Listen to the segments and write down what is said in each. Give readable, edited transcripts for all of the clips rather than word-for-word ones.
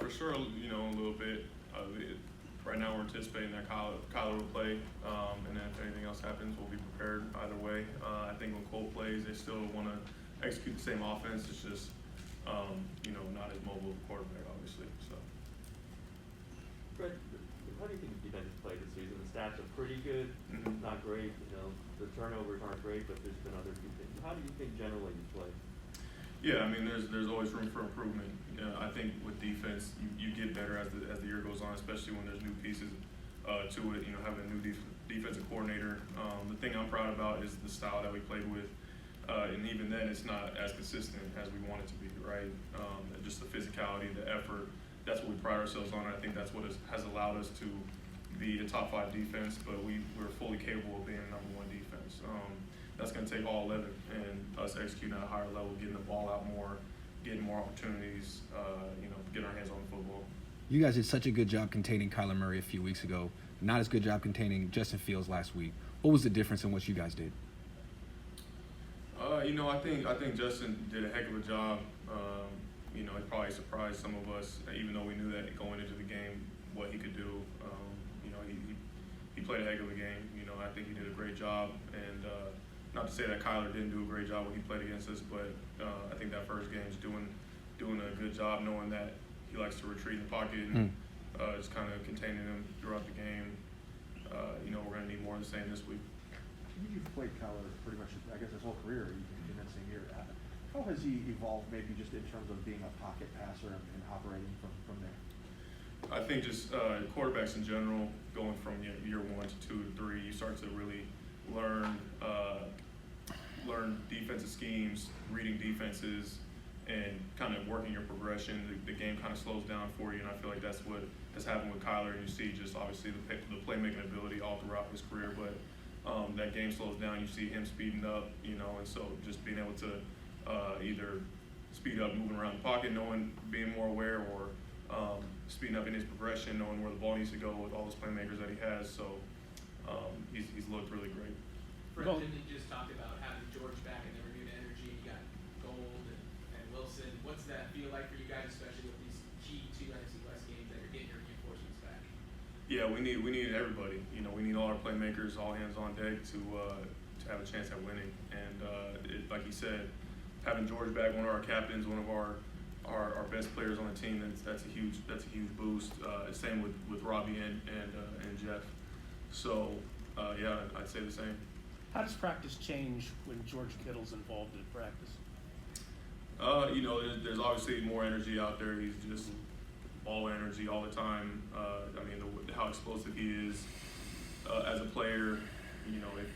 For sure, a little bit. Right now, we're anticipating that Kyler will play, and then if anything else happens, we'll be prepared either way. I think when Cole plays, they still want to execute the same offense. It's just, not as mobile of a quarterback, obviously. So. Fred, how do you think the defense has played this season? The stats are pretty good, not great. The turnovers aren't great, but there's been other few things. How do you think generally you play? Yeah, I mean, there's always room for improvement. I think with defense, you get better as the year goes on, especially when there's new pieces to it. Having a new defensive coordinator. The thing I'm proud about is the style that we played with, and even then, it's not as consistent as we want it to be. Right? Just the physicality, the effort. That's what we pride ourselves on. And I think that's what has allowed us to be a top 5 defense. But we're fully capable of being a number 1 defense. That's going to take all 11 and us executing at a higher level, getting the ball out more, getting more opportunities, getting our hands on the football. You guys did such a good job containing Kyler Murray a few weeks ago. Not as good job containing Justin Fields last week. What was the difference in what you guys did? I think Justin did a heck of a job. He probably surprised some of us, even though we knew that going into the game what he could do. He played a heck of a game. I think he did a great job, and not to say that Kyler didn't do a great job when he played against us, but I think that first game's doing a good job, knowing that he likes to retreat in the pocket and just kind of containing him throughout the game. We're going to need more of the same this week. You've played Kyler pretty much, I guess, his whole career in that same year. How has he evolved, maybe just in terms of being a pocket passer and operating from there? I think just quarterbacks in general, going from year 1 to 2 to 3, you start to really learn defensive schemes, reading defenses, and kind of working your progression. The game kind of slows down for you, and I feel like that's what has happened with Kyler. And you see just obviously the playmaking ability all throughout his career, but that game slows down. You see him speeding up, and so just being able to either speed up, moving around the pocket, being more aware, or speeding up in his progression, knowing where the ball needs to go with all those playmakers that he has. So he's looked really great. Fred, didn't you just talk about having George back and the renewed energy? You got Gold and Wilson. What's that feel like for you guys, especially with these key 2 NFC West games that you're getting your reinforcements back? Yeah, we need everybody. We need all our playmakers, all hands on deck to have a chance at winning. And like you said, having George back, one of our captains, one of our best players on the team, that's a huge boost. Same with Robbie and Jeff. So I'd say the same. How does practice change when George Kittle's involved in practice? There's obviously more energy out there. He's just ball energy all the time. How explosive he is as a player.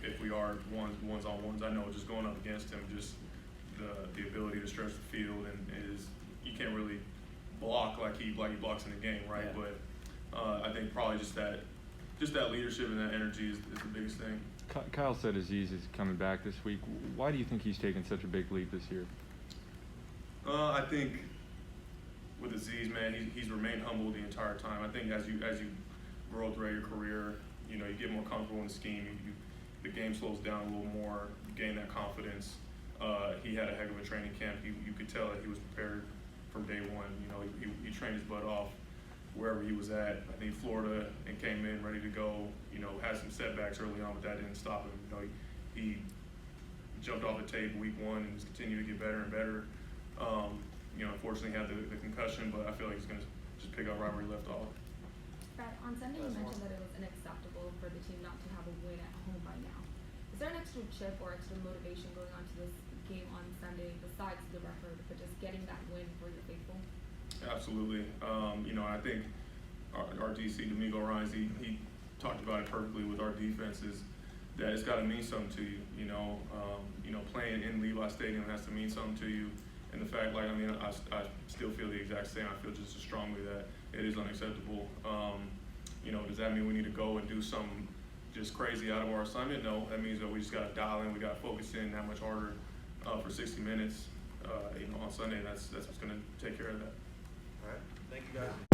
If we are ones on ones, I know just going up against him, just the ability to stretch the field and you can't really block like he blocks in the game, right? Yeah. But I think probably just that leadership and that energy is the biggest thing. Kyle said Aziz is coming back this week. Why do you think he's taken such a big leap this year? I think with Aziz, man, he's remained humble the entire time. I think as you grow throughout your career, you get more comfortable in the scheme. The game slows down a little more. You gain that confidence. He had a heck of a training camp. You could tell that he was prepared from day one. He trained his butt off wherever he was at. I think Florida, and came in ready to go. Had some setbacks early on, but that didn't stop him. He jumped off the tape week 1 and just continued to get better and better. Unfortunately, he had the concussion, but I feel like he's going to just pick up right where he left off. Fred, on Sunday you mentioned that it was unacceptable for the team not to have a win at home by now. Is there an extra chip or extra motivation going on to this game on Sunday besides the record, but just getting that win for your faithful? Absolutely. I think our DC, Domingo Rhines, he talked about it perfectly with our defenses, that it's got to mean something to you. Playing in Levi Stadium has to mean something to you. And the fact, I still feel the exact same. I feel just as strongly that it is unacceptable. Does that mean we need to go and do something just crazy out of our assignment? No, that means that we just got to dial in. We got to focus in that much harder for 60 minutes. On Sunday, that's what's going to take care of that. All right. Thank you, guys.